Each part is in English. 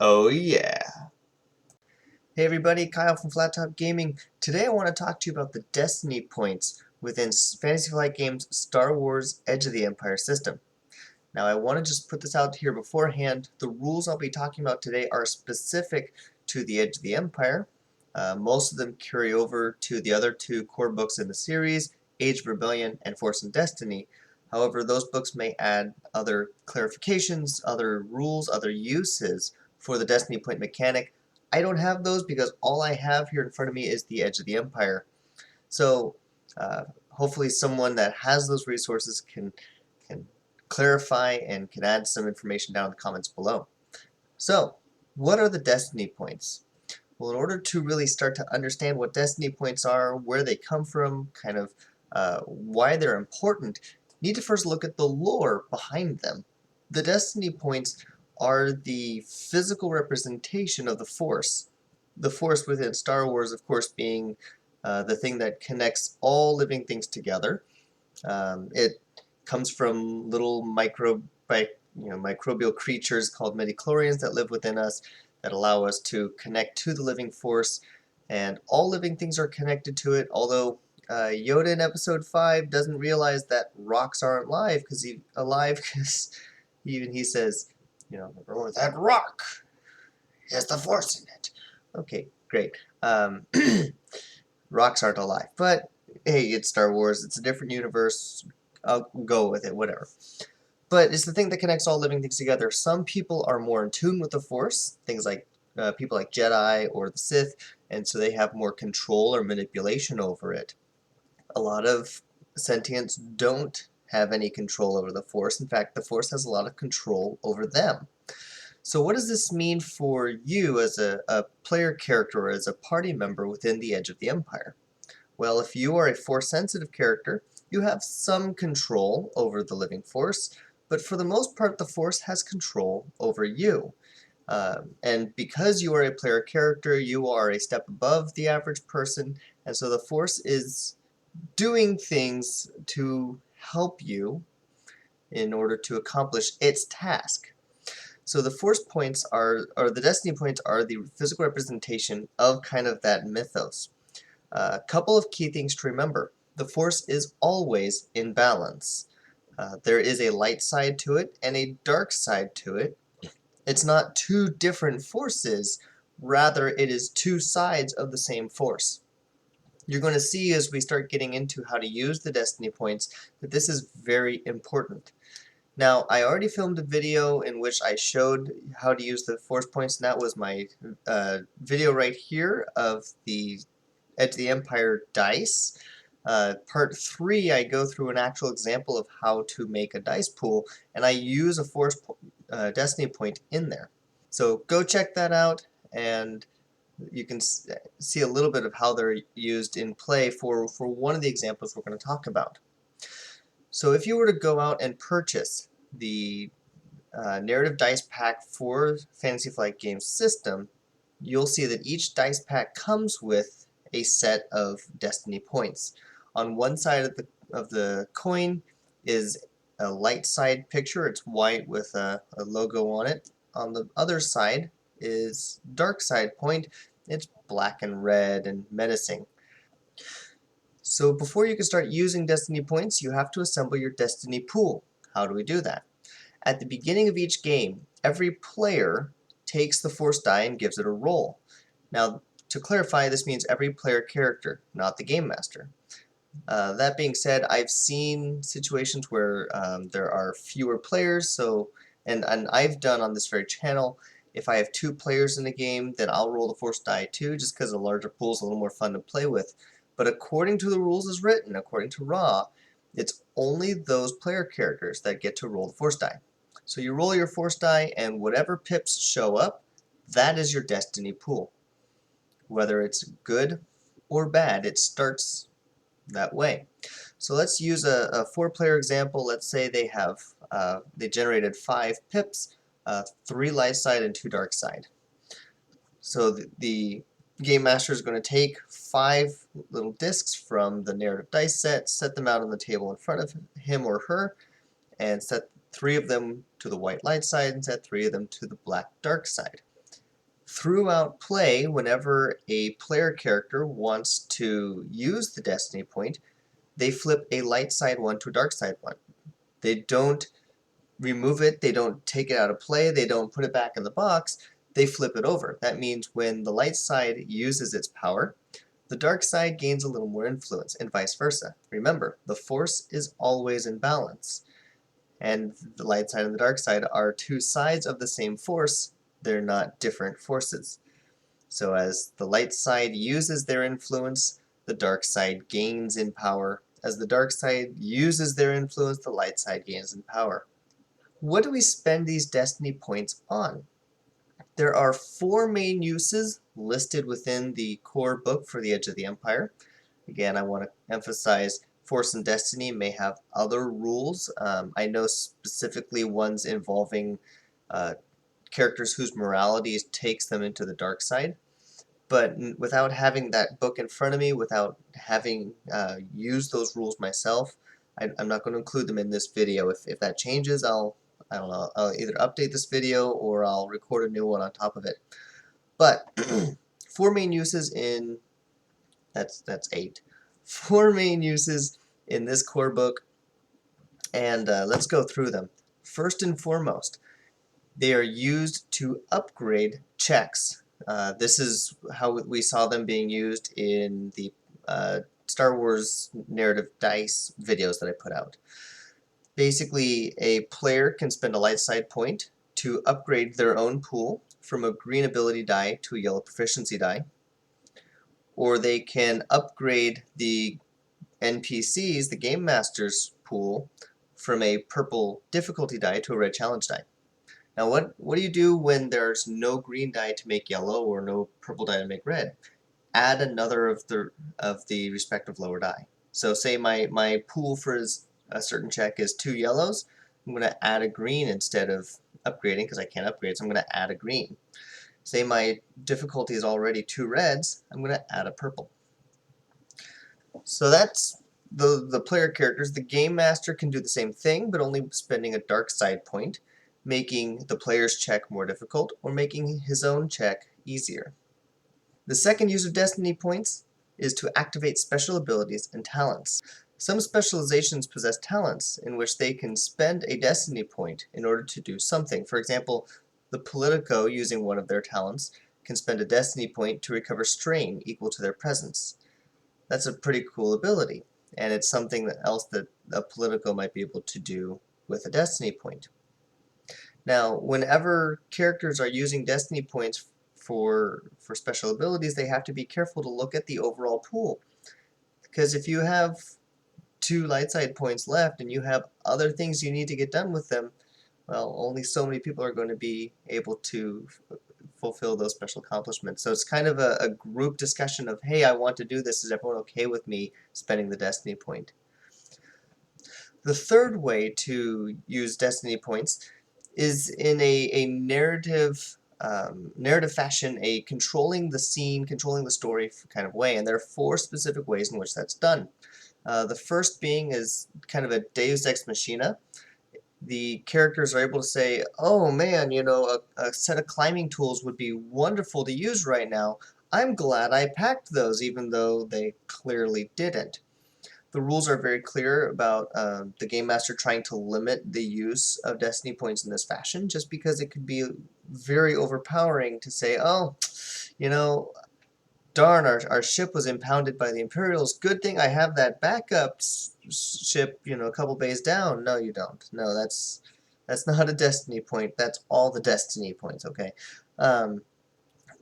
Oh yeah. Hey everybody, Kyle from Flat Top Gaming. Today I want to talk to you about the Destiny points within Fantasy Flight Games' Star Wars Edge of the Empire system. Now I want to just put this out here beforehand. The rules I'll be talking about today are specific to the Edge of the Empire. Most of them carry over to the other two core books in the series, Age of Rebellion and Force and Destiny. However, those books may add other clarifications, other rules, other uses for the Destiny point mechanic. I don't have those because all I have here in front of me is the Edge of the Empire. So hopefully someone that has those resources can clarify and can add some information down in the comments below. So, what are the Destiny points? Well, in order to really start to understand what Destiny points are, where they come from, kind of why they're important, you need to first look at the lore behind them. The Destiny points are the physical representation of the Force. The Force within Star Wars, of course, being the thing that connects all living things together. It comes from little microbial creatures called midichlorians that live within us that allow us to connect to the living force, and all living things are connected to it, although Yoda in episode 5 doesn't realize that rocks aren't alive because even he says, "Oh, that rock has the force in it." Okay, great. Rocks aren't alive, but hey, it's Star Wars, it's a different universe, I'll go with it, whatever. But it's the thing that connects all living things together. Some people are more in tune with the Force, things like people like Jedi or the Sith, and so they have more control or manipulation over it. A lot of sentients don't have any control over the Force. In fact, the Force has a lot of control over them. So what does this mean for you as a player character or as a party member within the Edge of the Empire? Well, if you are a Force-sensitive character, you have some control over the living Force, but for the most part, the Force has control over you. And because you are a player character, you are a step above the average person, and so the Force is doing things to help you in order to accomplish its task. So the Force points or the Destiny points are the physical representation of kind of that mythos. A couple of key things to remember. The Force is always in balance. There is a light side to it and a dark side to it. It's not two different forces, rather it is two sides of the same force. You're going to see as we start getting into how to use the Destiny points that this is very important. Now, I already filmed a video in which I showed how to use the Force points, and that was my video right here of the Edge of the Empire dice. Part 3, I go through an actual example of how to make a dice pool, and I use a Force Destiny point in there. So go check that out, and you can see a little bit of how they're used in play for one of the examples we're going to talk about. So if you were to go out and purchase the narrative dice pack for Fantasy Flight Games system, you'll see that each dice pack comes with a set of Destiny points. On one side of the coin is a light side picture. It's white with a logo on it. On the other side is dark side point. It's black and red and menacing. So before you can start using Destiny points, you have to assemble your Destiny pool. How do we do that? At the beginning of each game, every player takes the Force die and gives it a roll. Now, to clarify, this means every player character, not the Game Master. That being said, I've seen situations where there are fewer players, and I've done on this very channel, if I have 2 players in a game, then I'll roll the Force die too, just because a larger pool is a little more fun to play with. But according to the rules as written, according to Raw, it's only those player characters that get to roll the Force die. So you roll your Force die, and whatever pips show up, that is your Destiny pool. Whether it's good or bad, it starts that way. So let's use a 4-player example. Let's say they generated 5 pips, 3 light side and 2 dark side. So the Game Master is going to take 5 little discs from the narrative dice set them out on the table in front of him or her, and set 3 of them to the white light side and set 3 of them to the black dark side. Throughout play, whenever a player character wants to use the Destiny Point, they flip a light side one to a dark side one. They don't remove it, they don't take it out of play, they don't put it back in the box, they flip it over. That means when the light side uses its power, the dark side gains a little more influence, and vice versa. Remember, the force is always in balance, and the light side and the dark side are two sides of the same force, they're not different forces. So as the light side uses their influence, the dark side gains in power. As the dark side uses their influence, the light side gains in power. What do we spend these Destiny points on? There are 4 main uses listed within the core book for the Edge of the Empire. Again, I want to emphasize Force and Destiny may have other rules. I know specifically ones involving characters whose morality takes them into the dark side. But without having that book in front of me, without having used those rules myself, I'm not going to include them in this video. If that changes, I don't know, I'll either update this video or I'll record a new one on top of it. But 4 main uses in, that's 8. 4 main uses in this core book, and let's go through them. First and foremost, they are used to upgrade checks. This is how we saw them being used in the Star Wars narrative dice videos that I put out. Basically, a player can spend a light side point to upgrade their own pool from a green ability die to a yellow proficiency die, or they can upgrade the NPCs, the Game Master's pool, from a purple difficulty die to a red challenge die. Now what do you do when there's no green die to make yellow or no purple die to make red? Add another of the respective lower die. So say my pool for a certain check is 2 yellows, I'm going to add a green instead of upgrading because I can't upgrade, so I'm going to add a green. Say my difficulty is already 2 reds, I'm going to add a purple. So that's the player characters. The Game Master can do the same thing, but only spending a dark side point, making the player's check more difficult or making his own check easier. The second use of Destiny points is to activate special abilities and talents. Some specializations possess talents in which they can spend a Destiny point in order to do something. For example, the Politico, using one of their talents, can spend a Destiny point to recover strain equal to their presence. That's a pretty cool ability, and it's something else that a Politico might be able to do with a Destiny point. Now, whenever characters are using Destiny points for special abilities, they have to be careful to look at the overall pool. Because if you have 2 light side points left and you have other things you need to get done with them, well, only so many people are going to be able to fulfill those special accomplishments. So it's kind of a group discussion of, hey, I want to do this. Is everyone okay with me spending the Destiny point? The third way to use Destiny points is in a narrative fashion, a controlling the scene, controlling the story kind of way, and there are 4 specific ways in which that's done. The first being is kind of a Deus Ex Machina. The characters are able to say, oh man, you know, a set of climbing tools would be wonderful to use right now. I'm glad I packed those, even though they clearly didn't. The rules are very clear about the Game Master trying to limit the use of Destiny points in this fashion, just because it could be very overpowering to say, oh, you know, darn, our ship was impounded by the Imperials. Good thing I have that backup ship, you know, a couple bays down. No, you don't. No, that's not a Destiny point. That's all the Destiny points, okay?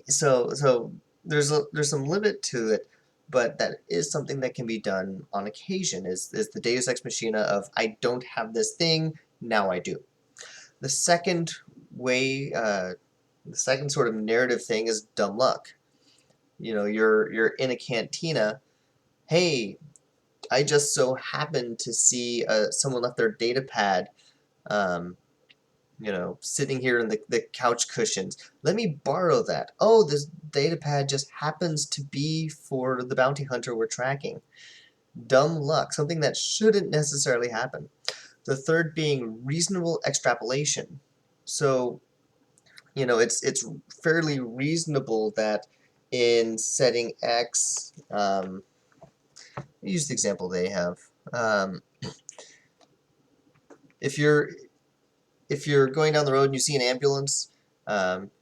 So there's some limit to it, but that is something that can be done on occasion, is the Deus Ex Machina of, I don't have this thing, now I do. The second way, the second sort of narrative thing is dumb luck. You know, you're in a cantina, hey, I just so happened to see someone left their data pad, you know, sitting here in the couch cushions. Let me borrow that. Oh, this data pad just happens to be for the bounty hunter we're tracking. Dumb luck, something that shouldn't necessarily happen. The third being reasonable extrapolation. So, it's fairly reasonable that in setting X, use the example they have. If you're going down the road and you see an ambulance,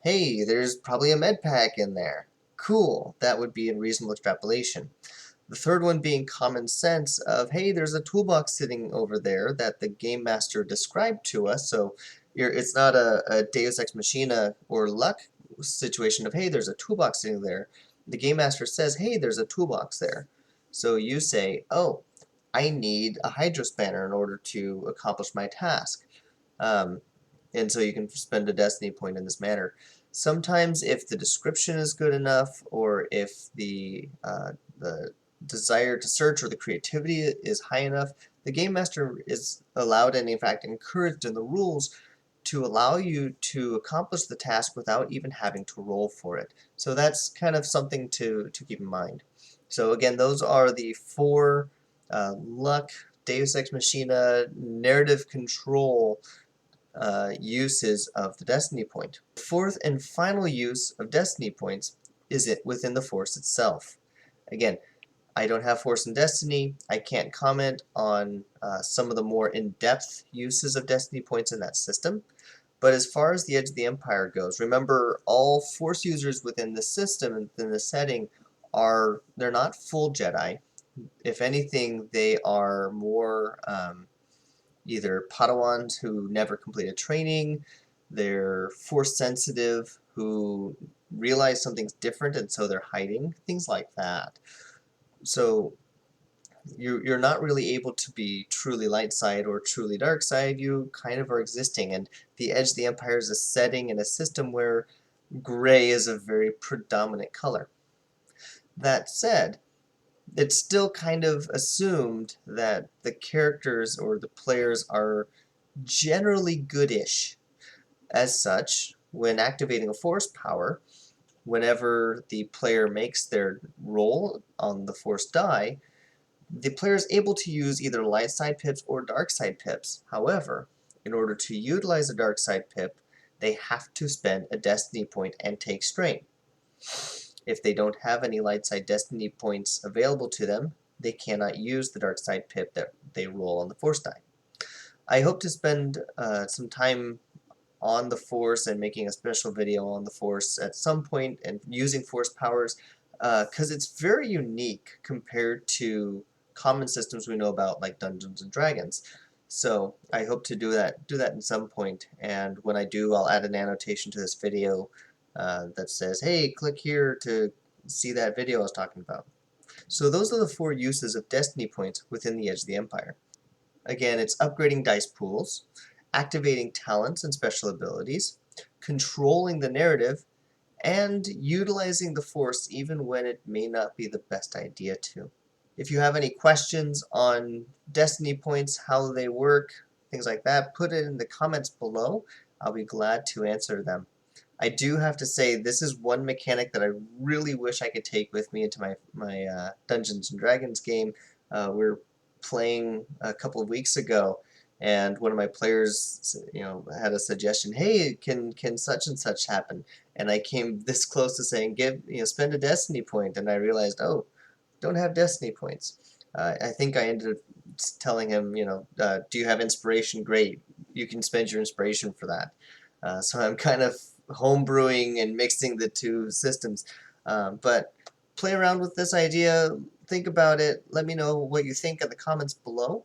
hey, there's probably a med pack in there. Cool, that would be a reasonable extrapolation. The third one being common sense of, hey, there's a toolbox sitting over there that the game master described to us, so it's not a Deus Ex Machina or luck situation of, hey, there's a toolbox sitting there. The game master says, hey, there's a toolbox there. So you say, oh, I need a Hydro Spanner in order to accomplish my task. And so you can spend a destiny point in this manner. Sometimes if the description is good enough, or if the desire to search or the creativity is high enough, the game master is allowed and in fact encouraged in the rules to allow you to accomplish the task without even having to roll for it. So that's kind of something to keep in mind. So again, those are the four luck, Deus Ex Machina, narrative control uses of the destiny point. The fourth and final use of destiny points is it within the Force itself. Again, I don't have Force and Destiny. I can't comment on some of the more in-depth uses of destiny points in that system. But as far as the Edge of the Empire goes, remember all Force users within the system and within the setting they're not full Jedi. If anything, they are more either Padawans who never completed training, they're Force sensitive who realize something's different and so they're hiding, things like that. So you're not really able to be truly light side or truly dark side. You kind of are existing, and the Edge of the Empire is a setting and a system where gray is a very predominant color. That said, it's still kind of assumed that the characters or the players are generally goodish. As such, when activating a Force power, whenever the player makes their roll on the Force die, the player is able to use either light side pips or dark side pips. However, in order to utilize a dark side pip, they have to spend a destiny point and take strain. If they don't have any light side destiny points available to them, they cannot use the dark side pip that they roll on the Force die. I hope to spend some time on the Force and making a special video on the Force at some point and using Force powers, because it's very unique compared to common systems we know about like Dungeons and Dragons. So I hope to do that at some point, and when I do, I'll add an annotation to this video that says, hey, click here to see that video I was talking about. So those are the four uses of destiny points within the Edge of the Empire. Again, it's upgrading dice pools, activating talents and special abilities, controlling the narrative, and utilizing the Force even when it may not be the best idea to. If you have any questions on destiny points, how they work, things like that, put it in the comments below. I'll be glad to answer them. I do have to say, this is one mechanic that I really wish I could take with me into my Dungeons and Dragons game. We're playing a couple of weeks ago, and one of my players, had a suggestion. Hey, can such and such happen? And I came this close to saying, spend a destiny point, and I realized, oh, don't have destiny points. I think I ended up telling him, do you have inspiration? Great, you can spend your inspiration for that. So I'm kind of homebrewing and mixing the two systems. But play around with this idea, think about it, let me know what you think in the comments below,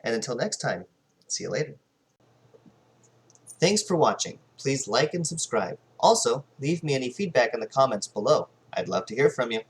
and until next time, see you later. Thanks for watching. Please like and subscribe. Also, leave me any feedback in the comments below. I'd love to hear from you.